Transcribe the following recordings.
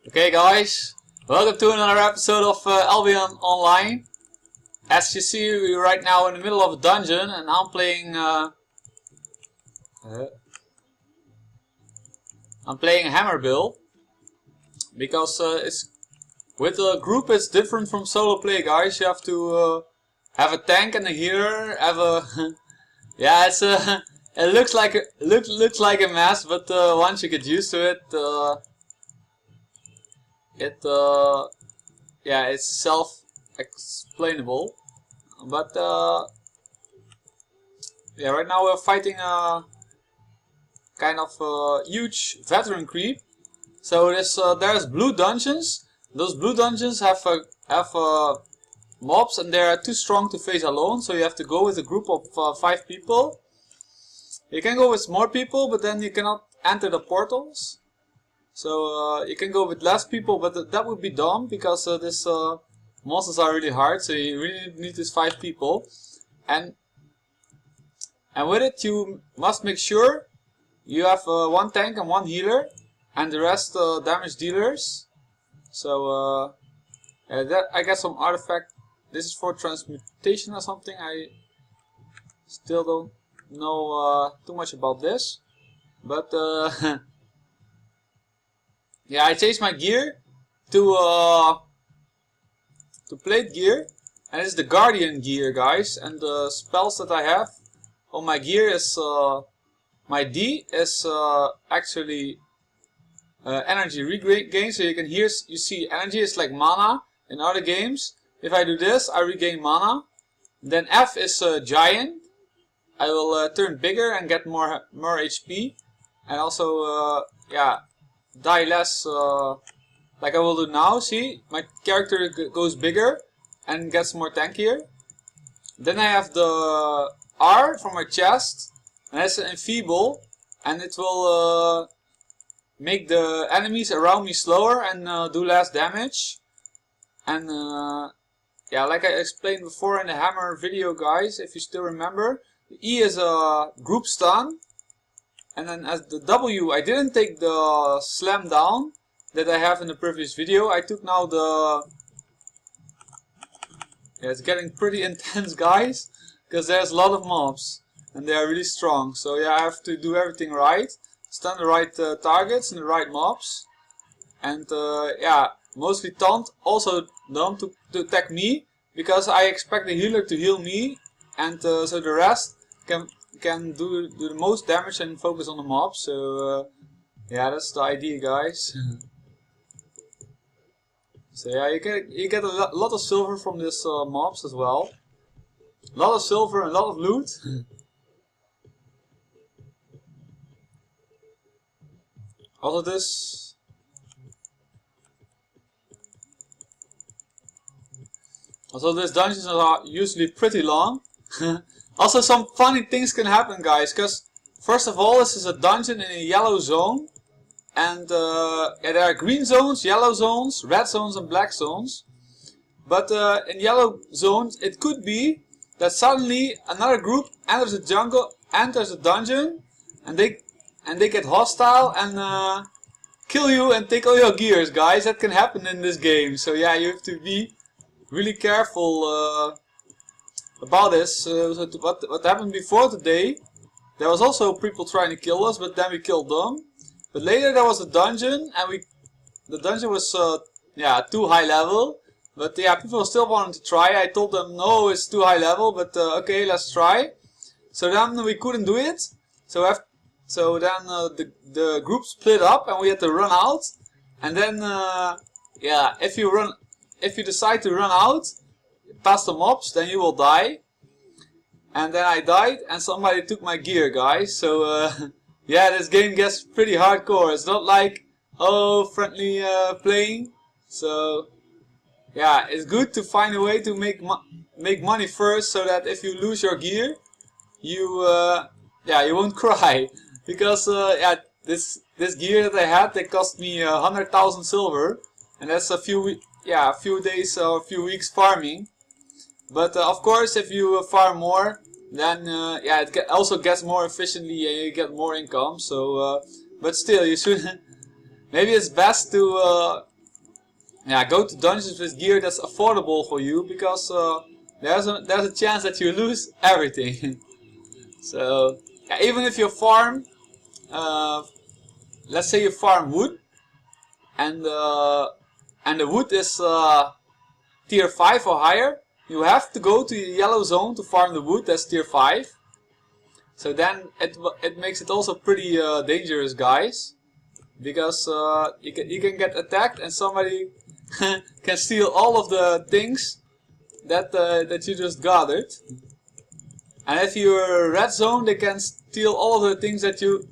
Okay guys, welcome to another episode of Albion Online. As you see, we're right now in the middle of a dungeon and I'm playing Hammer Bill because it's with a group it's different from solo play, guys. You have to have a tank and a healer, have a yeah, it's it looks like a mess, but once you get used to it, yeah, it's self-explainable. But yeah, right now we're fighting a kind of huge veteran creep. So there's blue dungeons. Those blue dungeons have mobs, and they're too strong to face alone. So you have to go with a group of 5 people. You can go with more people, but then you cannot enter the portals. So you can go with less people, but that would be dumb because this monsters are really hard. So you really need these 5 people, and with it you must make sure you have 1 tank and 1 healer, and the rest damage dealers. So I got some artifact. This is for transmutation or something. I still don't know too much about this, but yeah, I changed my gear to plate gear, and it's the Guardian gear, guys. And the spells that I have on my gear is my D is actually energy regain. So you see energy is like mana in other games. If I do this, I regain mana. Then F is giant. I will turn bigger and get more HP, and also yeah, die less, like I will do now. See, my character goes bigger and gets more tankier. Then I have the R for my chest, and that's an enfeeble, and it will make the enemies around me slower and do less damage. And yeah, like I explained before in the hammer video, guys, if you still remember, the E is a group stun. And then as the W, I didn't take the slam down that I have in the previous video. I took now the... Yeah, it's getting pretty intense, guys, because there's a lot of mobs and they are really strong. So yeah, I have to do everything right, stun the right targets and the right mobs. And yeah, mostly taunt, also don't to attack me, because I expect the healer to heal me, and so the rest can do the most damage and focus on the mob. So yeah, that's the idea, guys. So yeah, you get a lot of silver from this mobs as well. A lot of silver and a lot of loot. Also this dungeons are usually pretty long. Also, some funny things can happen, guys, because first of all, this is a dungeon in a yellow zone, and yeah, there are green zones, yellow zones, red zones and black zones. But in yellow zones, it could be that suddenly another group enters the jungle, enters the dungeon, and they get hostile and kill you and take all your gears, guys. That can happen in this game. So yeah, you have to be really careful about this. So what happened before today, there was also people trying to kill us, but then we killed them. But later there was a dungeon, and the dungeon was yeah, too high level. But yeah, people still wanted to try. I told them no, it's too high level, but okay, let's try. So then we couldn't do it. So then the group split up and we had to run out. And then yeah, if you decide to run out past the mobs, then you will die. And then I died and somebody took my gear, guys. So yeah, this game gets pretty hardcore. It's not like, oh, friendly playing. So yeah, it's good to find a way to make money first, so that if you lose your gear, you yeah, you won't cry. Because yeah, this gear that I had, they cost me 100,000 silver, and that's a few days or a few weeks farming. But of course, if you farm more, then yeah, it also gets more efficiently and you get more income. So, but still, you should maybe it's best to yeah, go to dungeons with gear that's affordable for you, because there's a chance that you lose everything. So yeah, even if you farm, let's say you farm wood, and the wood is tier 5 or higher, you have to go to the yellow zone to farm the wood that's tier 5. So then it makes it also pretty dangerous, guys, because you can get attacked and somebody can steal all of the things that that you just gathered. And if you're red zone, they can steal all of the things that you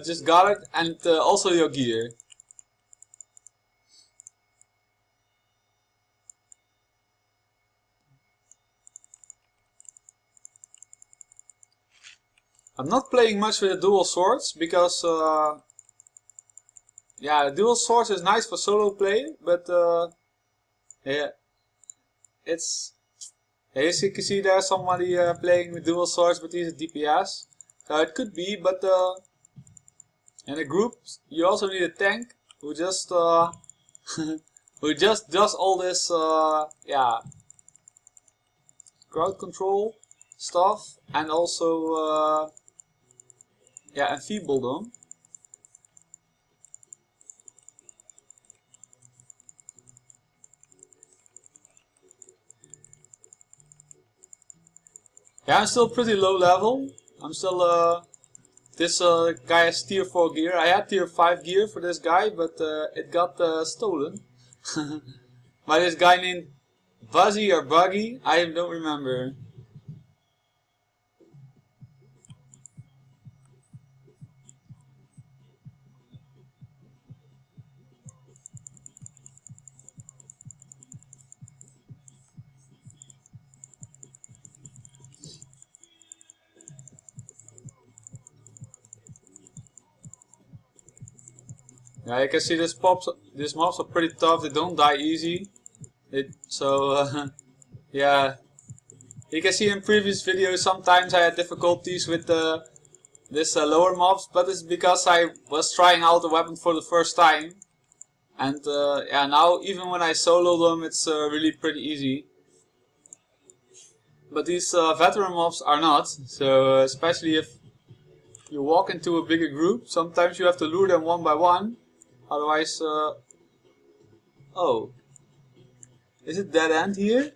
just gathered, and also your gear. I'm not playing much with the dual swords because yeah, the dual swords is nice for solo play, but yeah, it's, as you can see there's somebody playing with dual swords, but he's a DPS. So it could be, but in a group you also need a tank who just who just does all this yeah, crowd control stuff, and also yeah, enfeeble them. Yeah, I'm still pretty low level. I'm still this guy has tier 4 gear. I had tier 5 gear for this guy, but it got stolen by this guy named Buzzy or Buggy. I don't remember. Yeah, you can see these mobs are pretty tough. They don't die easy. Yeah, you can see in previous videos sometimes I had difficulties with this lower mobs, but it's because I was trying out the weapon for the first time. And yeah, now even when I solo them, it's really pretty easy. But these veteran mobs are not. So especially if you walk into a bigger group, sometimes you have to lure them one by one. Otherwise, oh, is it dead end here?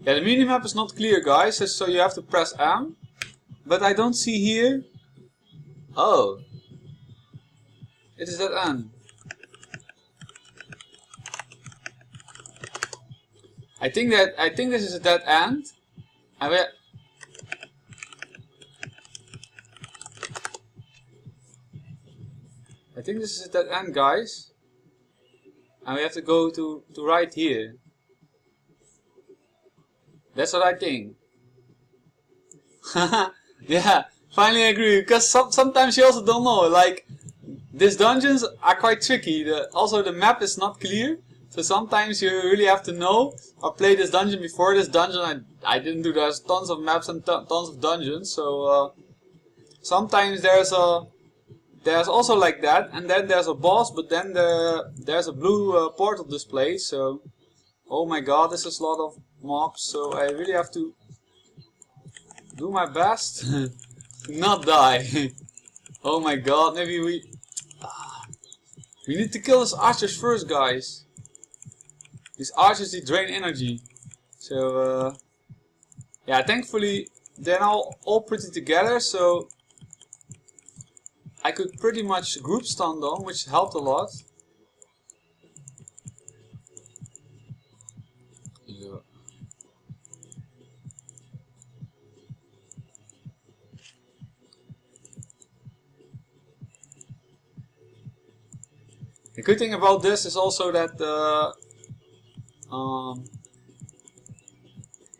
Yeah, the minimap is not clear, guys, so you have to press M. But I don't see here. Oh, it is dead end. I think this is a dead end. And I think this is a dead end, guys. And we have to go to right here. That's what I think. Yeah, finally I agree. Because sometimes you also don't know. Like, these dungeons are quite tricky. Also the map is not clear. So sometimes you really have to know or play this dungeon before. This dungeon I didn't do. There's tons of maps and tons of dungeons. So sometimes there's also like that, and then there's a boss, but then there's a blue portal displayed. So oh my god, this is a lot of mobs. So I really have to do my best to not die. Oh my god, maybe we need to kill these archers first, guys. These archers, they drain energy. So yeah, thankfully they're now all pretty together, so I could pretty much group stun them, which helped a lot. Yeah. The good thing about this is also that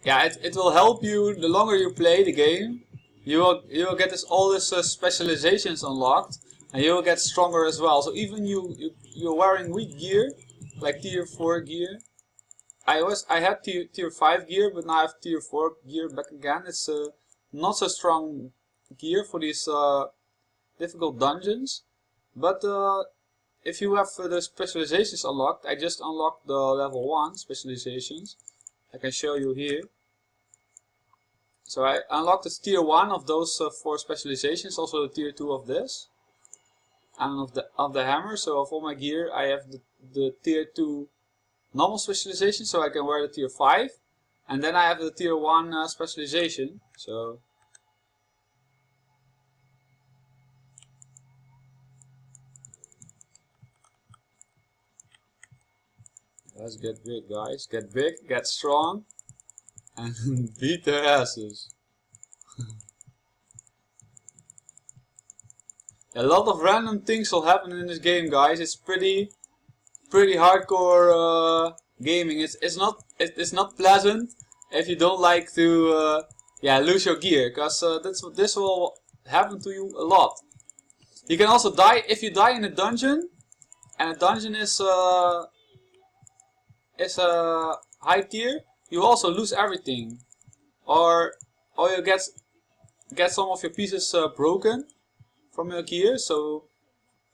yeah, it will help you the longer you play the game. You will get all this specializations unlocked, and you will get stronger as well. So even you're wearing weak gear, like tier 4 gear, I had tier 5 gear, but now I have tier 4 gear back again. It's not so strong gear for these difficult dungeons, but if you have the specializations unlocked, I just unlocked the level 1 specializations. I can show you here. So I unlocked the tier 1 of those 4 specializations, also the tier 2 of this, and of the hammer. So of all my gear, I have the tier 2 normal specialization, so I can wear the tier 5, and then I have the tier 1 specialization. So let's get big, guys. Get big, get strong, and beat their asses. A lot of random things will happen in this game, guys. It's pretty hardcore gaming. It's not pleasant if you don't like to lose your gear, because this will happen to you a lot. You can also die if you die in a dungeon, and a dungeon is a high tier. You also lose everything, or you get some of your pieces broken from your gear. So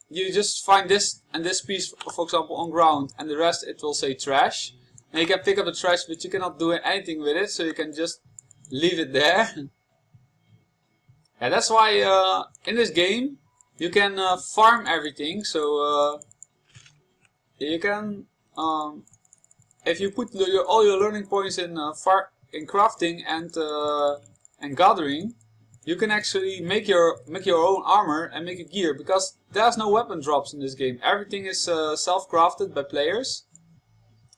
you just find this and this piece, for example, on ground, and the rest it will say trash. And you can pick up the trash, but you cannot do anything with it, so you can just leave it there. Yeah, that's why in this game you can farm everything. So you can, if you put all your learning points in crafting and gathering, you can actually make your own armor and make a gear, because there's no weapon drops in this game. Everything is self-crafted by players.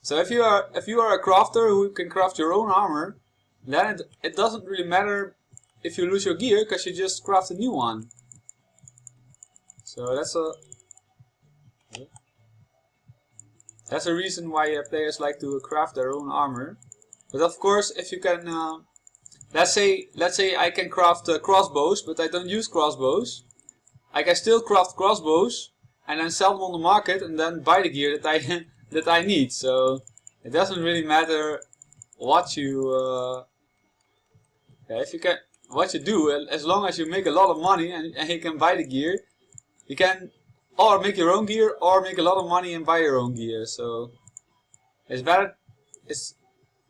So if you are a crafter who can craft your own armor, then it doesn't really matter if you lose your gear, because you just craft a new one. So that's a reason why players like to craft their own armor. But of course, if you can, let's say I can craft crossbows, but I don't use crossbows. I can still craft crossbows and then sell them on the market and then buy the gear that I that I need. So it doesn't really matter what you what you do, as long as you make a lot of money and you can buy the gear. You can or make your own gear or make a lot of money and buy your own gear. So it's better.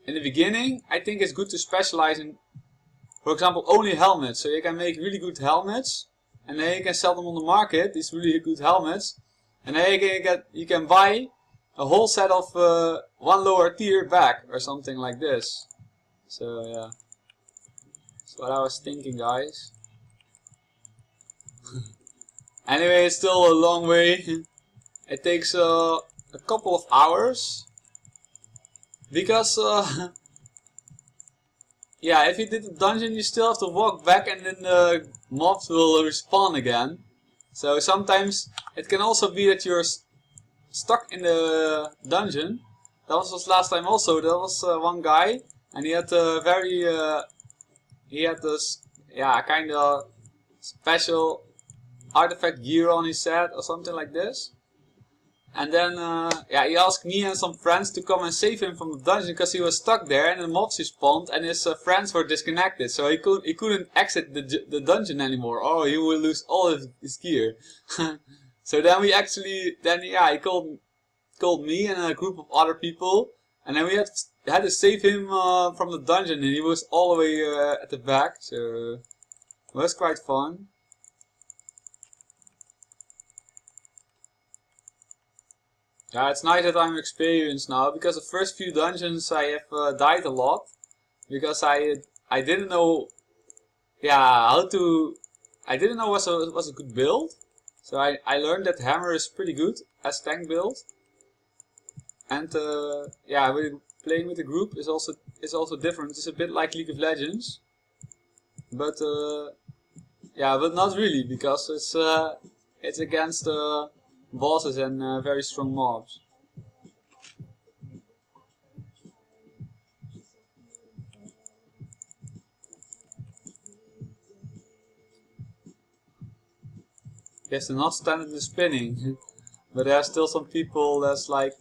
In the beginning, I think it's good to specialize in, for example, only helmets. So you can make really good helmets, and then you can sell them on the market, these really good helmets, and then you can buy a whole set of one lower tier back or something like this. So yeah, that's what I was thinking, guys. Anyway, it's still a long way. It takes a couple of hours, because yeah, if you did the dungeon, you still have to walk back, and then the mobs will respawn again. So sometimes it can also be that you're stuck in the dungeon. That was last time also. There was one guy, and he had this kind of special artifact gear on his set or something like this. And then he asked me and some friends to come and save him from the dungeon, because he was stuck there and the mobs respawned and his friends were disconnected, so he couldn't exit the dungeon anymore. Oh, he will lose all of his gear. So then he called me and a group of other people, and then we had to save him from the dungeon, and he was all the way at the back. So it was quite fun. Yeah, it's nice that I'm experienced now, because the first few dungeons I have died a lot, because I didn't know how to. I didn't know what was a good build. So I learned that hammer is pretty good as tank build. And playing with a group is also different. It's a bit like League of Legends, but but not really, because it's against bosses and very strong mobs. Yes, they're not standing the spinning, but there are still some people that's like